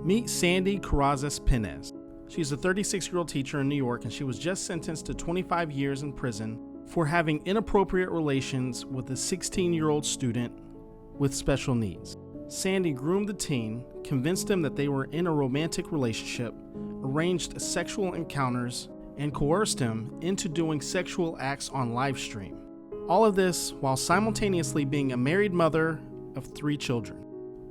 Meet Sandy Carrazas Penez. She's a 36-year-old teacher in New York, and she was just sentenced to 25 years in prison for having inappropriate relations with a 16-year-old student with special needs. Sandy groomed the teen, convinced him that they were in a romantic relationship, arranged sexual encounters, and coerced him into doing sexual acts on live stream. All of this while simultaneously being a married mother of 3 children.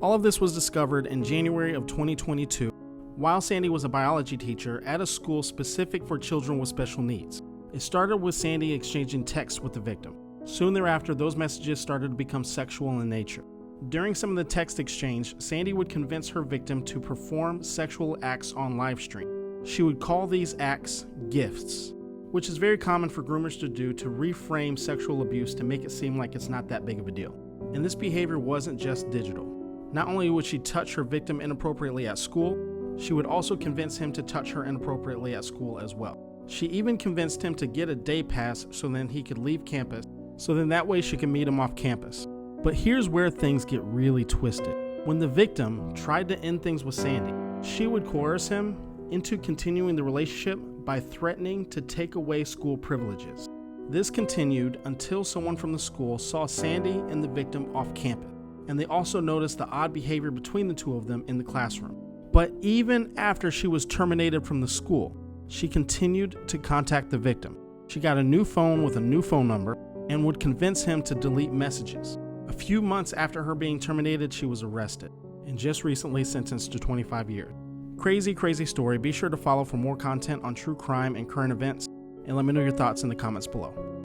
All of this was discovered in January of 2022 while Sandy was a biology teacher at a school specific for children with special needs. It started with Sandy exchanging texts with the victim. Soon thereafter, those messages started to become sexual in nature. During some of the text exchange, Sandy would convince her victim to perform sexual acts on live stream. She would call these acts gifts, which is very common for groomers to do to reframe sexual abuse to make it seem like it's not that big of a deal. And this behavior wasn't just digital. Not only would she touch her victim inappropriately at school, she would also convince him to touch her inappropriately at school as well. She even convinced him to get a day pass so then he could leave campus, so then that way she could meet him off campus. But here's where things get really twisted. When the victim tried to end things with Sandy, she would coerce him into continuing the relationship by threatening to take away school privileges. This continued until someone from the school saw Sandy and the victim off campus, and they also noticed the odd behavior between the two of them in the classroom. But even after she was terminated from the school, she continued to contact the victim. She got a new phone with a new phone number and would convince him to delete messages. A few months after her being terminated, she was arrested and just recently sentenced to 25 years. Crazy, crazy story. Be sure to follow for more content on true crime and current events, and let me know your thoughts in the comments below.